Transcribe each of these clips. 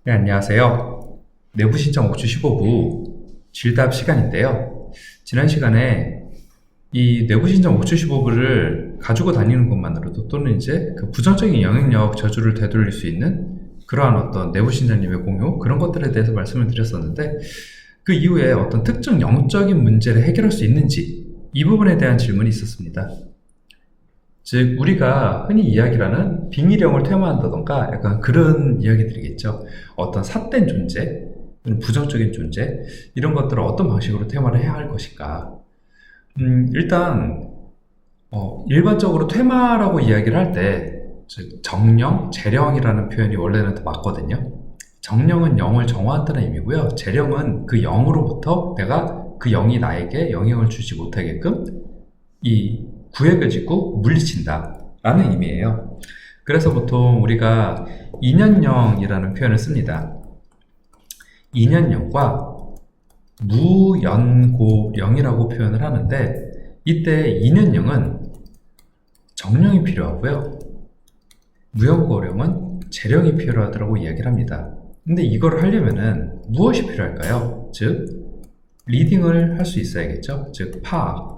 네, 안녕하세요. 내부 신청 옥주 15부 질답 시간인데요. 지난 시간에 이 내부 신청 옥주 15부를 가지고 다니는 것만으로도 또는 이제 그 부정적인 영향력 저주를 되돌릴 수 있는 그러한 어떤 내부 신자님의 공유 그런 것들에 대해서 말씀을 드렸었는데 그 이후에 어떤 특정 영적인 문제를 해결할 수 있는지 이 부분에 대한 질문이 있었습니다. 즉 우리가 흔히 이야기하는 빙의령을 퇴마한다던가 약간 그런 이야기들이겠죠. 어떤 삿된 존재, 부정적인 존재 이런 것들을 어떤 방식으로 퇴마를 해야 할 것인가. 일단 일반적으로 퇴마라고 이야기를 할 때 즉 정령, 재령이라는 표현이 원래는 더 맞거든요. 정령은 영을 정화한다는 의미고요. 재령은 그 영으로부터 내가 그 영이 나에게 영향을 주지 못하게끔 이 구획을 짓고 물리친다 라는 의미예요. 그래서 보통 우리가 인연령이라는 표현을 씁니다. 인연령과 무연고령이라고 표현을 하는데 이때 인연령은 정령이 필요하고요. 무연고령은 재령이 필요하다고 이야기를 합니다. 근데 이걸 하려면은 무엇이 필요할까요? 즉 리딩을 할 수 있어야겠죠. 즉 파악.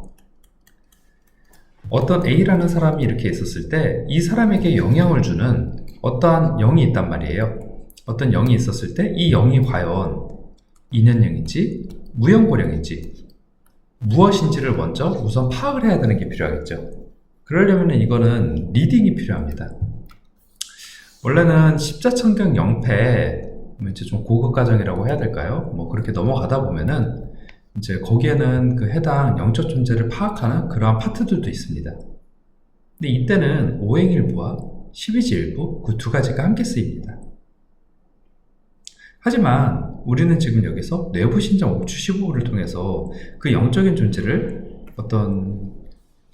어떤 A라는 사람이 이렇게 있었을 때 이 사람에게 영향을 주는 어떠한 영이 있단 말이에요. 어떤 영이 있었을 때 이 영이 과연 인연령인지 무연고령인지 무엇인지를 먼저 우선 파악을 해야 되는 게 필요하겠죠. 그러려면 이거는 리딩이 필요합니다. 원래는 십자천경 영패 이제 좀 고급 과정이라고 해야 될까요? 뭐 그렇게 넘어가다 보면은 이제 거기에는 그 해당 영적 존재를 파악하는 그러한 파트들도 있습니다. 근데 이때는 오행일부와 십이지일부 그 두 가지가 함께 쓰입니다. 하지만 우리는 지금 여기서 내부신정 옥주 15호를 통해서 그 영적인 존재를 어떤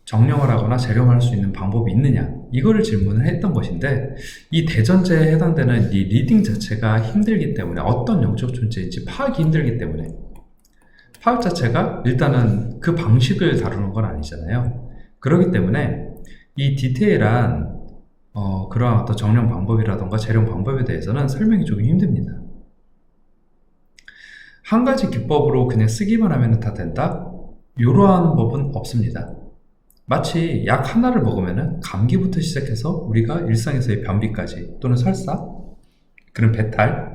정령을 하거나 재령할 수 있는 방법이 있느냐 이거를 질문을 했던 것인데 이 대전제에 해당되는 이 리딩 자체가 힘들기 때문에 어떤 영적 존재인지 파악이 힘들기 때문에 파악 자체가 일단은 그 방식을 다루는 건 아니잖아요. 그렇기 때문에 이 디테일한 그러한 어떤 정령 방법이라던가 재령 방법에 대해서는 설명이 조금 힘듭니다. 한 가지 기법으로 그냥 쓰기만 하면 다 된다? 이러한 법은 없습니다. 마치 약 하나를 먹으면 감기부터 시작해서 우리가 일상에서의 변비까지 또는 설사, 그런 배탈,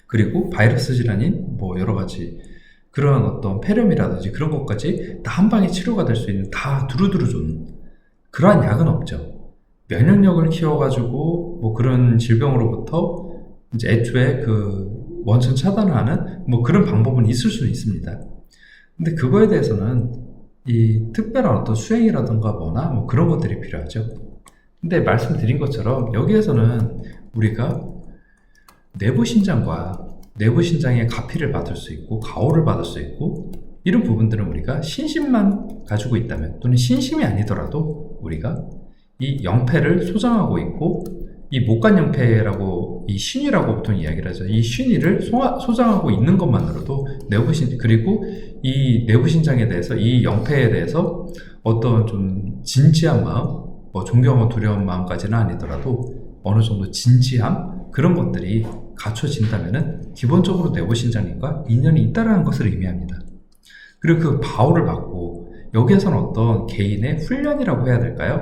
그리고 바이러스 질환인 뭐 여러 가지 그런 어떤 폐렴이라든지 그런 것까지 다 한 방에 치료가 될 수 있는 다 두루두루 좋은 그러한 약은 없죠. 면역력을 키워가지고 뭐 그런 질병으로부터 이제 애초에 그 원천 차단을 하는 뭐 그런 방법은 있을 수는 있습니다. 근데 그거에 대해서는 이 특별한 어떤 수행이라든가 뭐나 뭐 그런 것들이 필요하죠. 근데 말씀드린 것처럼 여기에서는 우리가 내부 신장과 내부 신장의 가피를 받을 수 있고 가호를 받을 수 있고 이런 부분들은 우리가 신심만 가지고 있다면 또는 신심이 아니더라도 우리가 이 영패를 소장하고 있고 이 목간영패라고 이 신위라고 보통 이야기를 하죠. 이 신위를 소장하고 있는 것만으로도 내부신 그리고 이 내부신장에 대해서 이 영패에 대해서 어떤 좀 진지한 마음, 뭐 존경하고 두려운 마음까지는 아니더라도 어느 정도 진지함 그런 것들이 갖춰진다면은 기본적으로 내부신장님과 인연이 있다라는 것을 의미합니다. 그리고 그 바호를 받고 여기에서는 어떤 개인의 훈련이라고 해야 될까요?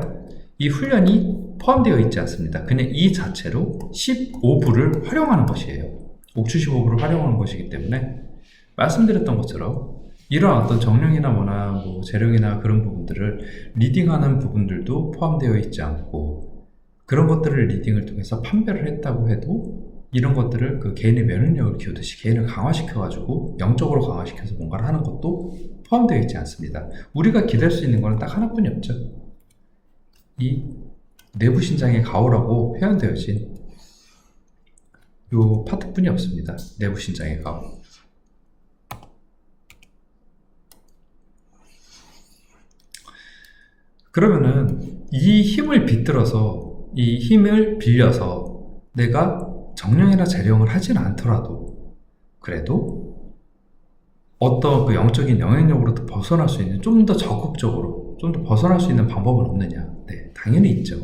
이 훈련이 포함되어 있지 않습니다. 그냥 이 자체로 15부를 활용하는 것이에요. 옥주 15부를 활용하는 것이기 때문에 말씀드렸던 것처럼 이런 어떤 정령이나 뭐나 뭐 재령이나 그런 부분들을 리딩하는 부분들도 포함되어 있지 않고 그런 것들을 리딩을 통해서 판별을 했다고 해도 이런 것들을 그 개인의 면역력을 키우듯이 개인을 강화시켜가지고 영적으로 강화시켜서 뭔가를 하는 것도 포함되어 있지 않습니다. 우리가 기댈 수 있는 것은 딱 하나뿐이 없죠. 이 내부신장의 가호라고 표현되어진 요 파트뿐이 없습니다. 내부신장의 가호. 그러면은 이 힘을 빗들어서 이 힘을 빌려서 내가 정령이나 재령을 하진 않더라도 그래도 어떤 그 영적인 영향력으로부터 벗어날 수 있는 좀 더 적극적으로 좀 더 벗어날 수 있는 방법은 없느냐? 네, 당연히 있죠.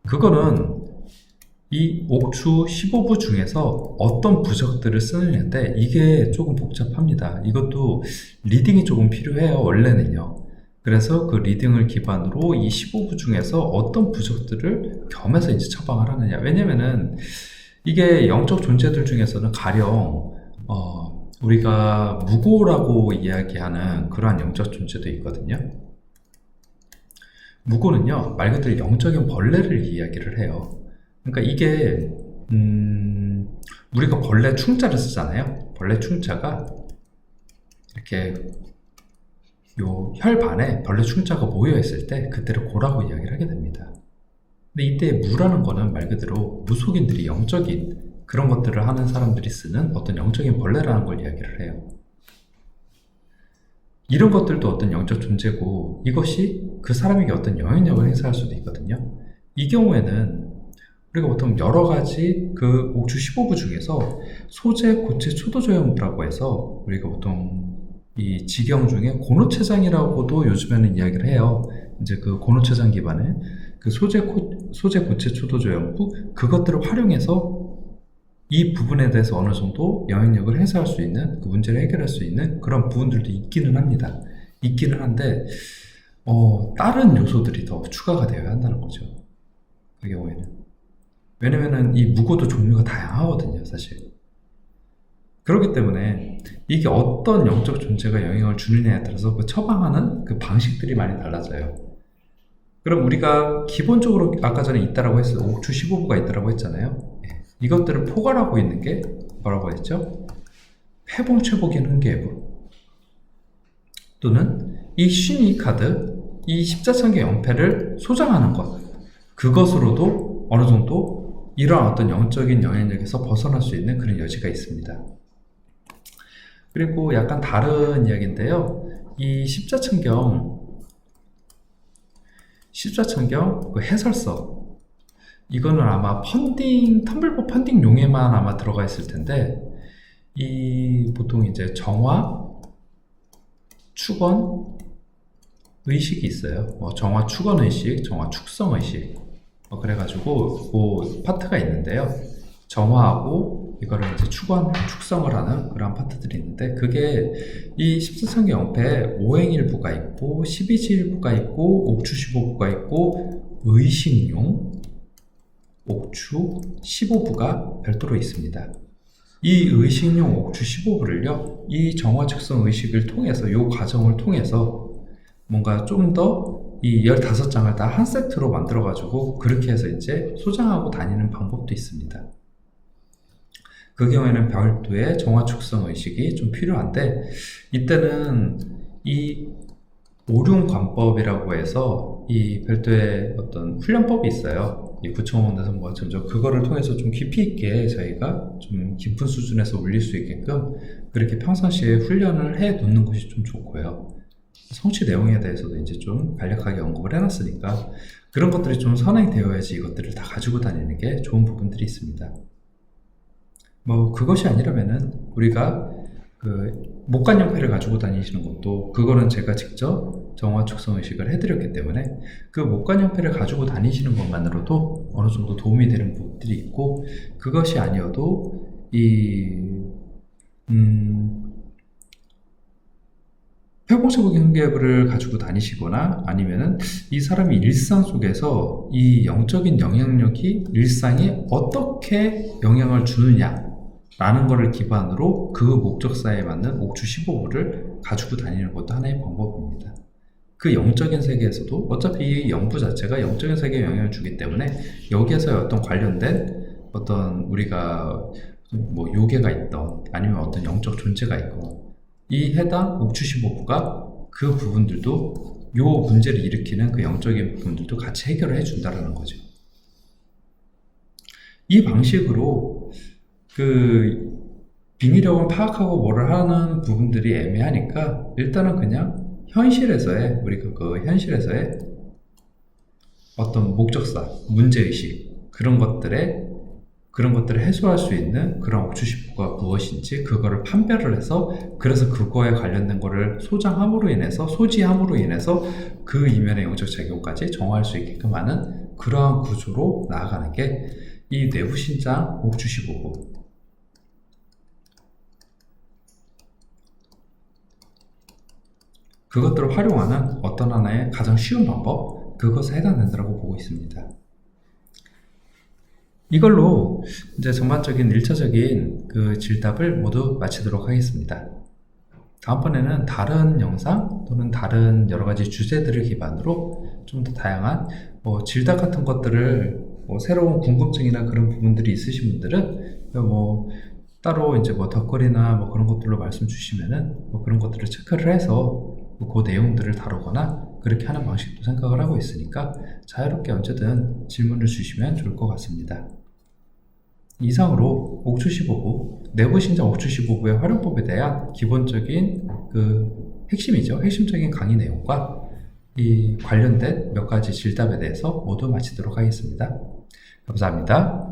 그거는 이 옥추 15부 중에서 어떤 부적들을 쓰느냐인데 이게 조금 복잡합니다. 이것도 리딩이 조금 필요해요, 원래는요. 그래서 그 리딩을 기반으로 이 15부 중에서 어떤 부적들을 겸해서 이제 처방을 하느냐. 왜냐면은 이게 영적 존재들 중에서는 가령 우리가 무고라고 이야기하는 그러한 영적 존재도 있거든요. 무고는요, 말 그대로 영적인 벌레를 이야기를 해요. 그러니까 이게 우리가 벌레 충자를 쓰잖아요. 벌레 충자가 이렇게 요 혈반에 벌레 충자가 모여 있을 때 그때를 고라고 이야기를 하게 됩니다. 근데 이때 무라는 거는 말 그대로 무속인들이 영적인 그런 것들을 하는 사람들이 쓰는 어떤 영적인 벌레라는 걸 이야기를 해요. 이런 것들도 어떤 영적 존재고 이것이 그 사람에게 어떤 영향력을 행사할 수도 있거든요. 이 경우에는 우리가 보통 여러 가지 그 옥추 15부 중에서 소재, 고체, 초도조형부라고 해서 우리가 보통 이 지경 중에 고노체장이라고도 요즘에는 이야기를 해요. 이제 그 고노체장 기반의 그 소재, 고체, 초도조형부 그것들을 활용해서 이 부분에 대해서 어느 정도 영향력을 행사할 수 있는 그 문제를 해결할 수 있는 그런 부분들도 있기는 합니다. 있기는 한데 다른 요소들이 더 추가가 되어야 한다는 거죠. 그 경우에는. 왜냐면은 이 무고도 종류가 다양하거든요, 사실. 그렇기 때문에 이게 어떤 영적 존재가 영향을 주느냐에 따라서 그 처방하는 그 방식들이 많이 달라져요. 그럼 우리가 기본적으로 아까 전에 있다라고 했어요. 옥추 15부가 있다라고 했잖아요. 이것들을 포괄하고 있는 게 뭐라고 했죠? 회봉최복인 훈계부 또는 이 신이 카드, 이 십자천개 연패를 소장하는 것 그것으로도 어느 정도 이러한 어떤 영적인 영향력에서 벗어날 수 있는 그런 여지가 있습니다. 그리고 약간 다른 이야기인데요. 이 십자천경 그 해설서 이거는 아마 텀블버 펀딩용에만 아마 들어가 있을 텐데 이 보통 이제 정화, 축원, 의식이 있어요. 정화 축원 의식, 정화 축성 의식 그래가지고 그 파트가 있는데요. 정화하고 이거를 이제 축원, 축성을 하는 그런 파트들이 있는데 그게 이 14천개 영패에 오행일부가 있고 12지일부가 있고 옥추 15부가 있고 의식용 옥추 15부가 별도로 있습니다. 이 의식용 옥추 15부를요, 이 정화 축성 의식을 통해서, 이 과정을 통해서 뭔가 좀 더 이 15장을 다 한 세트로 만들어가지고 그렇게 해서 이제 소장하고 다니는 방법도 있습니다. 그 경우에는 별도의 정화 축성 의식이 좀 필요한데, 이때는 이 오륜관법이라고 해서 이 별도의 어떤 훈련법이 있어요. 이 구청원에서 뭐 점점 그거를 통해서 좀 깊이 있게 저희가 좀 깊은 수준에서 올릴 수 있게끔 그렇게 평상시에 훈련을 해 놓는 것이 좀 좋고요. 성취 내용에 대해서도 이제 좀 간략하게 언급을 해놨으니까 그런 것들이 좀 선행되어야지 이것들을 다 가지고 다니는 게 좋은 부분들이 있습니다. 뭐 그것이 아니라면은 우리가 그 목간연패를 가지고 다니시는 것도 그거는 제가 직접 정화 축성 의식을 해드렸기 때문에 그 목간연패를 가지고 다니시는 것만으로도 어느 정도 도움이 되는 부분들이 있고 그것이 아니어도 이 회공체복 인계부를 가지고 다니시거나 아니면은 이 사람이 일상 속에서 이 영적인 영향력이 일상에 어떻게 영향을 주느냐 라는 것을 기반으로 그 목적사에 맞는 옥추 15부를 가지고 다니는 것도 하나의 방법입니다. 그 영적인 세계에서도 어차피 이 영부 자체가 영적인 세계에 영향을 주기 때문에 여기에서 어떤 관련된 어떤 우리가 뭐 요괴가 있던 아니면 어떤 영적 존재가 있고 이 해당 옥추 15부가 그 부분들도 요 문제를 일으키는 그 영적인 부분들도 같이 해결을 해준다라는 거죠. 이 방식으로 그 빙의력은 파악하고 뭐를 하는 부분들이 애매하니까 일단은 그냥 현실에서의 우리가 그 현실에서의 어떤 목적사, 문제의식 그런 것들을 해소할 수 있는 그런 옥추 15부가 무엇인지 그거를 판별을 해서 그래서 그거에 관련된 거를 소지함으로 인해서 그 이면의 영적 작용까지 정화할 수 있게끔 하는 그러한 구조로 나아가는 게 이 내부 신장 옥주 15부 그것들을 활용하는 어떤 하나의 가장 쉬운 방법, 그것에 해당된다고 보고 있습니다. 이걸로 이제 전반적인 1차적인 그 질답을 모두 마치도록 하겠습니다. 다음번에는 다른 영상 또는 다른 여러 가지 주제들을 기반으로 좀 더 다양한 질답 같은 것들을 새로운 궁금증이나 그런 부분들이 있으신 분들은 따로 이제 덧글이나 그런 것들로 말씀 주시면은 그런 것들을 체크를 해서 그 내용들을 다루거나 그렇게 하는 방식도 생각을 하고 있으니까 자유롭게 언제든 질문을 주시면 좋을 것 같습니다. 이상으로 옥주 15부, 내부 신장 옥주 15부의 활용법에 대한 기본적인 그 핵심적인 강의 내용과 이 관련된 몇 가지 질답에 대해서 모두 마치도록 하겠습니다. 감사합니다.